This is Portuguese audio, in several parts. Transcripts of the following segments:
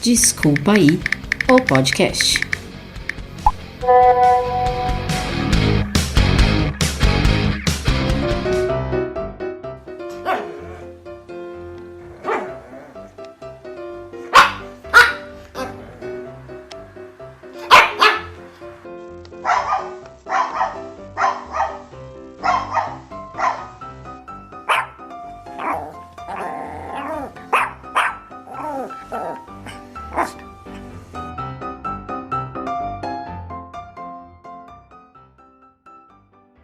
Desculpa aí, o podcast.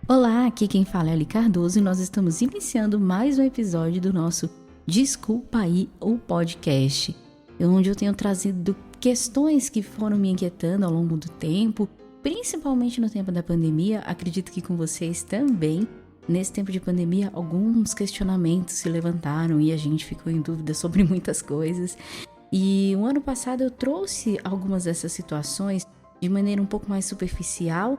Olá, aqui quem fala é Ali Cardoso e nós estamos iniciando mais um episódio do nosso Desculpa aí, o podcast, onde eu tenho trazido questões que foram me inquietando ao longo do tempo, principalmente no tempo da pandemia. Acredito que com vocês também. Nesse tempo de pandemia, alguns questionamentos se levantaram e a gente ficou em dúvida sobre muitas coisas. E o ano passado eu trouxe algumas dessas situações de maneira um pouco mais superficial,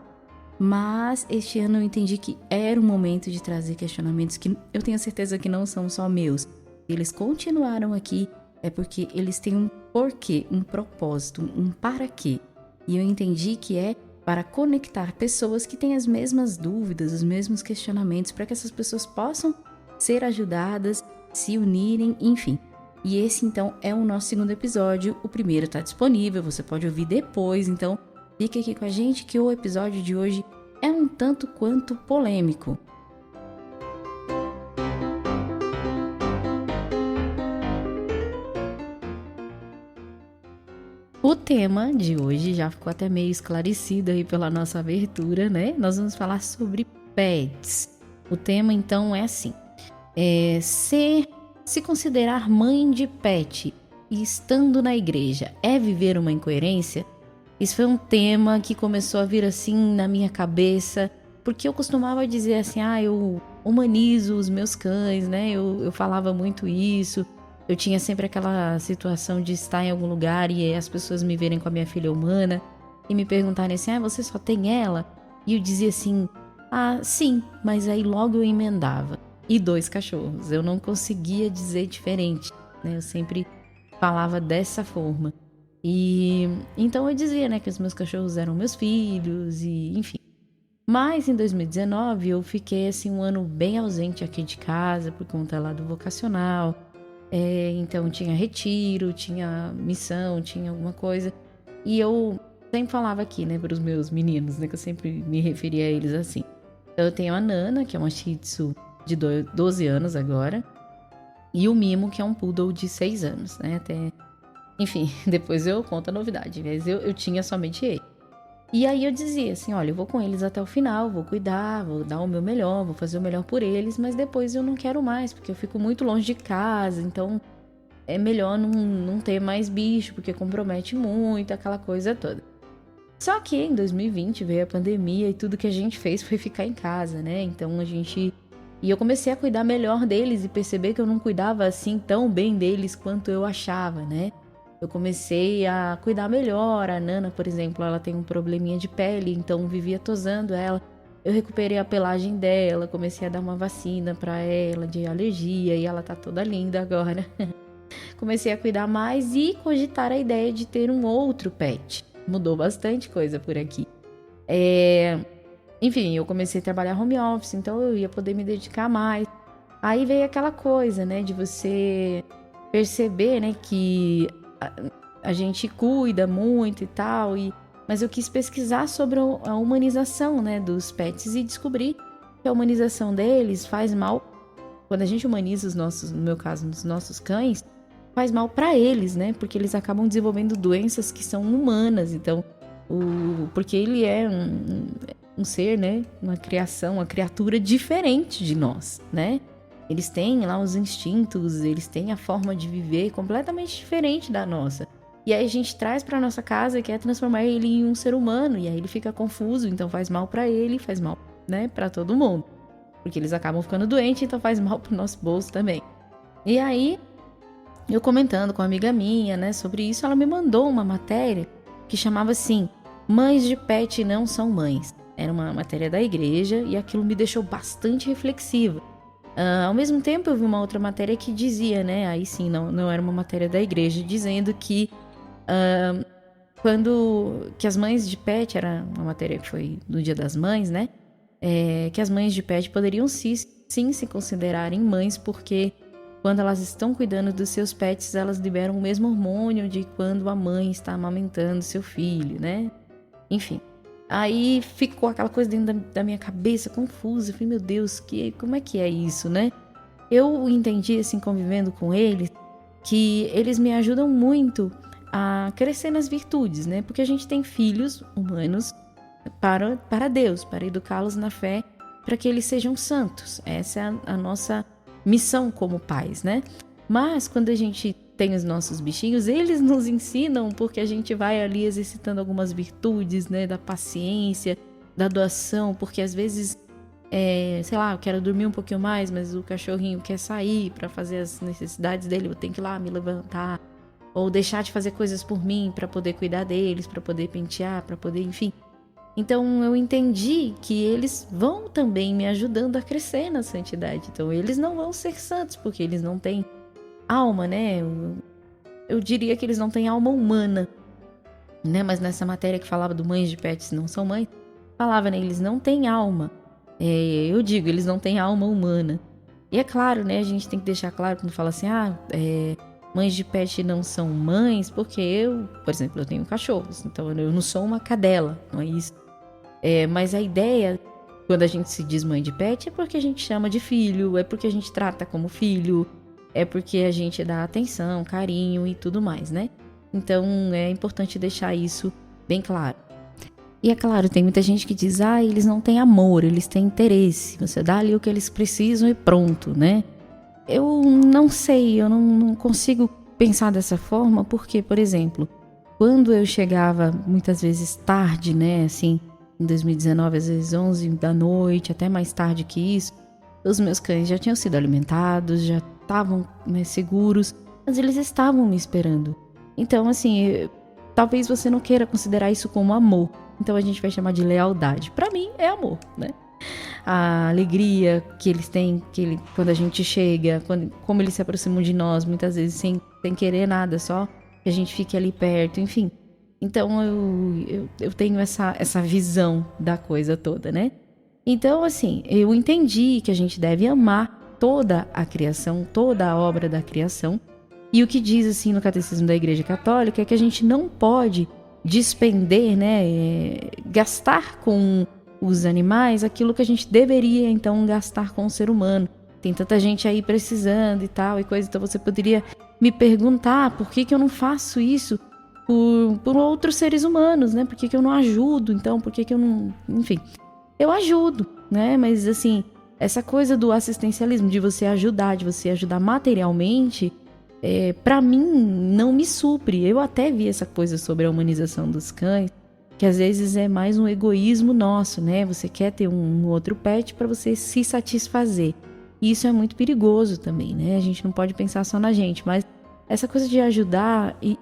mas este ano eu entendi que era o momento de trazer questionamentos que eu tenho certeza que não são só meus. Eles continuaram aqui, é porque eles têm um porquê, um propósito, um para quê. E eu entendi que é para conectar pessoas que têm as mesmas dúvidas, os mesmos questionamentos, para que essas pessoas possam ser ajudadas, se unirem, enfim. E esse então é o nosso segundo episódio. O primeiro está disponível, você pode ouvir depois, então fique aqui com a gente que o episódio de hoje é um tanto quanto polêmico. O tema de hoje já ficou até meio esclarecido aí pela nossa abertura, né? Nós vamos falar sobre pets. O tema então é assim, se considerar mãe de pet e estando na igreja é viver uma incoerência? Isso foi um tema que começou a vir assim na minha cabeça, porque eu costumava dizer assim, eu humanizo os meus cães, né? Eu falava muito isso. Eu tinha sempre aquela situação de estar em algum lugar e as pessoas me verem com a minha filha humana e me perguntarem assim, você só tem ela? E eu dizia assim, sim, mas aí logo eu emendava. E 2 cachorros, eu não conseguia dizer diferente, né? Eu sempre falava dessa forma. E então eu dizia, né, que os meus cachorros eram meus filhos e enfim. Mas em 2019 eu fiquei assim um ano bem ausente aqui de casa por conta lá do vocacional. Então tinha retiro, tinha missão, tinha alguma coisa. E eu sempre falava aqui, né, para os meus meninos, né, que eu sempre me referia a eles assim. Então eu tenho a Nana, que é uma Shih Tzu de 12 anos agora. E o Mimo, que é um Poodle de 6 anos, né, Enfim, depois eu conto a novidade, mas eu tinha somente ele. E aí eu dizia assim, olha, eu vou com eles até o final, vou cuidar, vou dar o meu melhor, vou fazer o melhor por eles, mas depois eu não quero mais, porque eu fico muito longe de casa, então é melhor não ter mais bicho, porque compromete muito, aquela coisa toda. Só que em 2020 veio a pandemia e tudo que a gente fez foi ficar em casa, né? Então E eu comecei a cuidar melhor deles e perceber que eu não cuidava assim tão bem deles quanto eu achava, né? Eu comecei a cuidar melhor. A Nana, por exemplo, ela tem um probleminha de pele, então vivia tosando ela. Eu recuperei a pelagem dela, comecei a dar uma vacina pra ela de alergia e ela tá toda linda agora. Comecei a cuidar mais e cogitar a ideia de ter um outro pet. Mudou bastante coisa por aqui. Enfim, eu comecei a trabalhar home office, então eu ia poder me dedicar mais. Aí veio aquela coisa, né, de você perceber, né, que a gente cuida muito e tal, mas eu quis pesquisar sobre a humanização, né, dos pets e descobri que a humanização deles faz mal. Quando a gente humaniza no meu caso, os nossos cães, faz mal para eles, né, porque eles acabam desenvolvendo doenças que são humanas. Então, porque ele é um ser, né, uma criação, uma criatura diferente de nós, né? Eles têm lá os instintos, eles têm a forma de viver completamente diferente da nossa. E aí a gente traz para nossa casa e quer transformar ele em um ser humano, e aí ele fica confuso, então faz mal para ele, faz mal, né, para todo mundo. Porque eles acabam ficando doentes, então faz mal pro nosso bolso também. E aí, eu comentando com uma amiga minha, né, sobre isso, ela me mandou uma matéria que chamava assim, Mães de Pet Não São Mães. Era uma matéria da igreja e aquilo me deixou bastante reflexiva. Ao mesmo tempo eu vi uma outra matéria que dizia, né, aí sim, não era uma matéria da igreja, dizendo que Quando que as mães de pet, era uma matéria que foi no Dia das Mães, né? Que as mães de pet poderiam sim se considerarem mães, porque quando elas estão cuidando dos seus pets, elas liberam o mesmo hormônio de quando a mãe está amamentando seu filho, né? Enfim. Aí ficou aquela coisa dentro da minha cabeça, confusa. Eu falei, meu Deus, como é que é isso, né? Eu entendi, assim, convivendo com eles, que eles me ajudam muito a crescer nas virtudes, né? Porque a gente tem filhos humanos para Deus, para educá-los na fé, para que eles sejam santos. Essa é a nossa missão como pais, né? Mas quando a gente tem os nossos bichinhos, eles nos ensinam, porque a gente vai ali exercitando algumas virtudes, né? Da paciência, da doação, porque às vezes, sei lá, eu quero dormir um pouquinho mais, mas o cachorrinho quer sair para fazer as necessidades dele, eu tenho que ir lá me levantar, ou deixar de fazer coisas por mim para poder cuidar deles, para poder pentear, para poder, enfim. Então eu entendi que eles vão também me ajudando a crescer na santidade. Então eles não vão ser santos, porque eles não têm alma, né? Eu diria que eles não têm alma humana, né? Mas nessa matéria que falava do mães de pets não são mães, falava, né? Eles não têm alma. Eu digo, eles não têm alma humana. E é claro, né? A gente tem que deixar claro quando fala assim, mães de pet não são mães, porque eu, por exemplo, eu tenho cachorros, então eu não sou uma cadela, não é isso. Mas a ideia, quando a gente se diz mãe de pet, é porque a gente chama de filho, é porque a gente trata como filho, é porque a gente dá atenção, carinho e tudo mais, né? Então é importante deixar isso bem claro. E é claro, tem muita gente que diz, eles não têm amor, eles têm interesse, você dá ali o que eles precisam e pronto, né? Eu não sei, eu não consigo pensar dessa forma, porque, por exemplo, quando eu chegava muitas vezes tarde, né, assim, em 2019, às vezes 11 da noite, até mais tarde que isso, os meus cães já tinham sido alimentados, já estavam, né, seguros, mas eles estavam me esperando. Então, assim, talvez você não queira considerar isso como amor, então a gente vai chamar de lealdade. Pra mim, é amor, né? A alegria que eles têm, quando a gente chega, como eles se aproximam de nós, muitas vezes sem querer nada, só que a gente fique ali perto, enfim. Então eu tenho essa visão da coisa toda, né? Então, assim, eu entendi que a gente deve amar toda a criação, toda a obra da criação. E o que diz, assim, no Catecismo da Igreja Católica é que a gente não pode despender, né, gastar com os animais aquilo que a gente deveria, então, gastar com o ser humano. Tem tanta gente aí precisando e tal, e coisa, então você poderia me perguntar por que eu não faço isso por outros seres humanos, né? Por que eu não ajudo, então? Por que eu não... Enfim, eu ajudo, né? Mas, assim, essa coisa do assistencialismo, de você ajudar materialmente, pra mim, não me supre. Eu até vi essa coisa sobre a humanização dos cães, que às vezes é mais um egoísmo nosso, né? Você quer ter um outro pet para você se satisfazer. E isso é muito perigoso também, né? A gente não pode pensar só na gente, mas essa coisa de ajudar e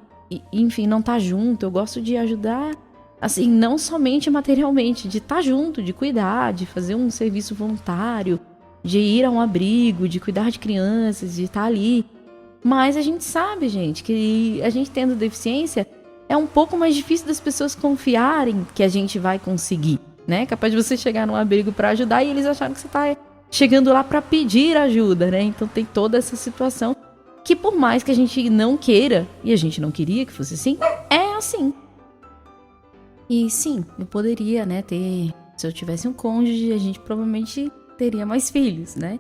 enfim, não tá junto. Eu gosto de ajudar, assim, não somente materialmente, de estar junto, de cuidar, de fazer um serviço voluntário, de ir a um abrigo, de cuidar de crianças, de estar ali. Mas a gente sabe, gente, que a gente tendo deficiência, é um pouco mais difícil das pessoas confiarem que a gente vai conseguir, né? Capaz de você chegar num abrigo para ajudar e eles acharem que você tá chegando lá para pedir ajuda, né? Então tem toda essa situação que, por mais que a gente não queira, e a gente não queria que fosse assim, é assim. E sim, eu poderia, né, se eu tivesse um cônjuge, a gente provavelmente teria mais filhos, né?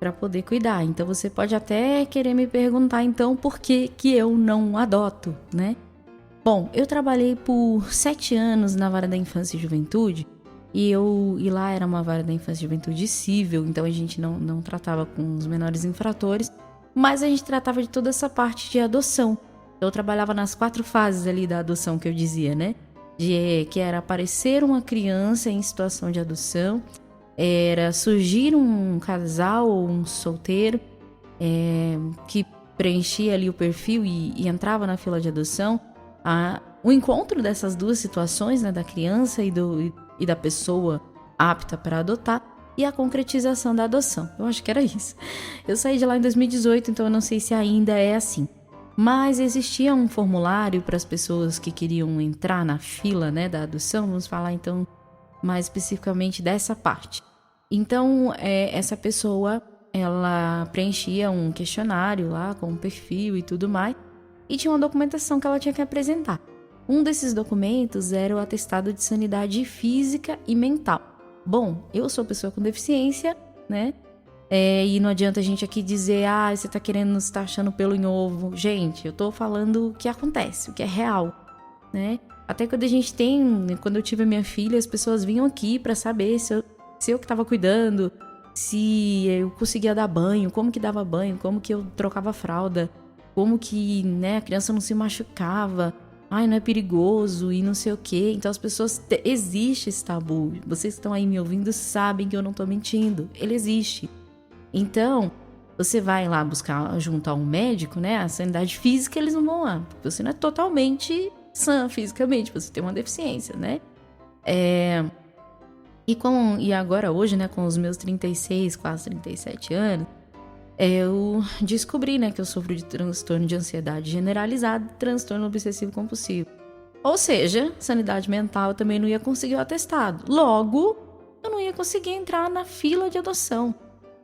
Para poder cuidar. Então você pode até querer me perguntar, então, por que eu não adoto, né? Bom, eu trabalhei por 7 anos na Vara da Infância e Juventude, e lá era uma Vara da Infância e Juventude cível, então a gente não tratava com os menores infratores, mas a gente tratava de toda essa parte de adoção. Eu trabalhava nas 4 fases ali da adoção que eu dizia, né? Que era aparecer uma criança em situação de adoção, era surgir um casal ou um solteiro que preenchia ali o perfil e entrava na fila de adoção. O encontro dessas duas situações, né, da criança e da pessoa apta para adotar, e a concretização da adoção. Eu acho que era isso. Eu saí de lá em 2018, então eu não sei se ainda é assim. Mas existia um formulário para as pessoas que queriam entrar na fila, né, da adoção. Vamos falar então mais especificamente dessa parte. Então, essa pessoa, ela preenchia um questionário lá com um perfil e tudo mais, e tinha uma documentação que ela tinha que apresentar. Um desses documentos era o atestado de sanidade física e mental. Bom, eu sou pessoa com deficiência, né? E não adianta a gente aqui dizer, você tá querendo, você tá achando pelo em ovo. Gente, eu tô falando o que acontece, o que é real, né? Até quando quando eu tive a minha filha, as pessoas vinham aqui pra saber se eu que tava cuidando, se eu conseguia dar banho, como que dava banho, como que eu trocava fralda, como que, né, a criança não se machucava, não é perigoso e não sei o quê. Então as pessoas, existe esse tabu. Vocês que estão aí me ouvindo sabem que eu não tô mentindo, ele existe. Então, você vai lá buscar junto a um médico, né, a sanidade física, eles não vão lá, porque você não é totalmente sã fisicamente, você tem uma deficiência, né? E agora hoje, né, com os meus 36, quase 37 anos, eu descobri, né, que eu sofro de transtorno de ansiedade generalizada e transtorno obsessivo compulsivo. Ou seja, sanidade mental eu também não ia conseguir o atestado. Logo, eu não ia conseguir entrar na fila de adoção.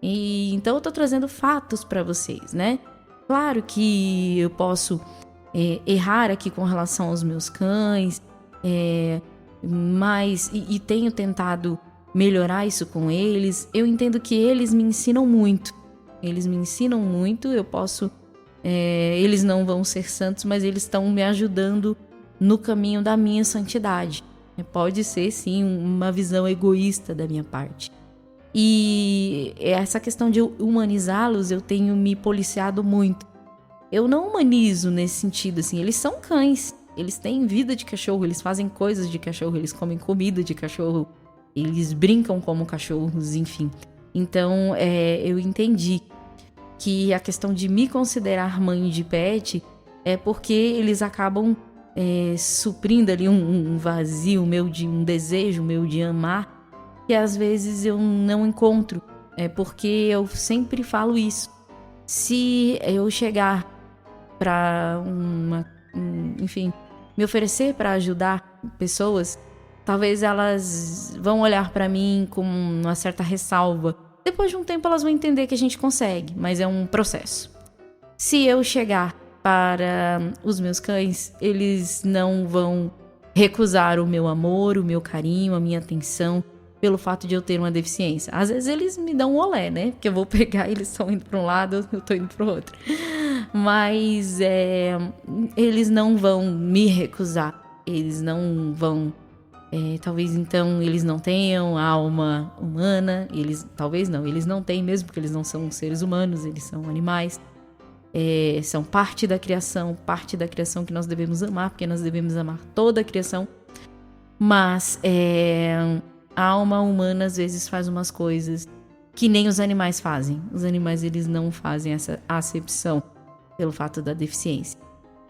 Então eu tô trazendo fatos para vocês, né? Claro que eu posso errar aqui com relação aos meus cães, mas tenho tentado melhorar isso com eles. Eu entendo que eles me ensinam muito. Eu posso... eles não vão ser santos, mas eles estão me ajudando no caminho da minha santidade. Pode ser, sim, uma visão egoísta da minha parte. E essa questão de humanizá-los, eu tenho me policiado muito. Eu não humanizo nesse sentido, assim, eles são cães, eles têm vida de cachorro, eles fazem coisas de cachorro, eles comem comida de cachorro, eles brincam como cachorros, enfim. Então, eu entendi que a questão de me considerar mãe de pet é porque eles acabam suprindo ali um vazio meu, um desejo meu de amar, que às vezes eu não encontro, porque eu sempre falo isso. Se eu chegar para enfim, me oferecer para ajudar pessoas, talvez elas vão olhar para mim com uma certa ressalva. Depois de um tempo elas vão entender que a gente consegue, mas é um processo. Se eu chegar para os meus cães, eles não vão recusar o meu amor, o meu carinho, a minha atenção, pelo fato de eu ter uma deficiência. Às vezes eles me dão um olé, né? Porque eu vou pegar, eles estão indo para um lado, eu tô indo para o outro. Mas eles não vão me recusar. Eles não vão... talvez então eles não tenham alma humana. Talvez não, eles não têm mesmo, porque eles não são seres humanos, eles são animais. São parte da criação que nós devemos amar, porque nós devemos amar toda a criação. Mas... a alma humana às vezes faz umas coisas que nem os animais fazem. Os animais, eles não fazem essa acepção pelo fato da deficiência.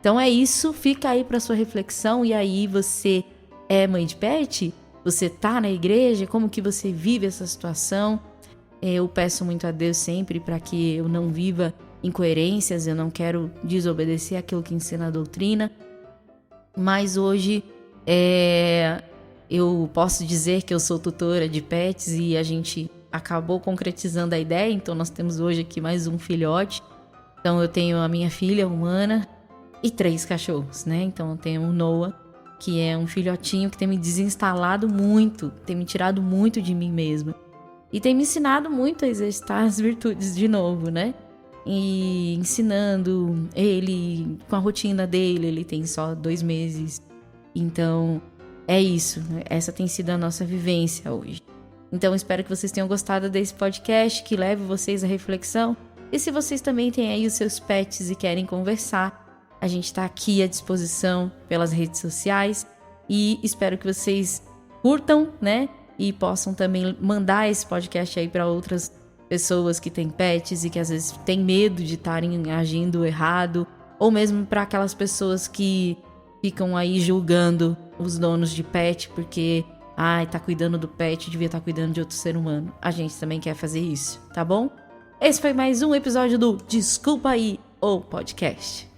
Então é isso, fica aí para sua reflexão. E aí, você é mãe de pet? Você tá na igreja? Como que você vive essa situação? Eu peço muito a Deus sempre para que eu não viva incoerências, eu não quero desobedecer aquilo que ensina a doutrina. Mas hoje eu posso dizer que eu sou tutora de pets e a gente acabou concretizando a ideia. Então nós temos hoje aqui mais um filhote. Então eu tenho a minha filha humana e 3 cachorros, né? Então eu tenho o Noah, que é um filhotinho que tem me desinstalado muito, tem me tirado muito de mim mesma. E tem me ensinado muito a exercitar as virtudes de novo, né? E ensinando ele com a rotina dele, ele tem só 2 meses. Então... é isso, essa tem sido a nossa vivência hoje. Então espero que vocês tenham gostado desse podcast, que leve vocês à reflexão. E se vocês também têm aí os seus pets e querem conversar, a gente está aqui à disposição pelas redes sociais. E espero que vocês curtam, né? E possam também mandar esse podcast aí para outras pessoas que têm pets e que às vezes têm medo de estarem agindo errado. Ou mesmo para aquelas pessoas que ficam aí julgando os donos de pet porque, tá cuidando do pet, devia estar cuidando de outro ser humano. A gente também quer fazer isso, tá bom? Esse foi mais um episódio do Desculpa Aí, o podcast.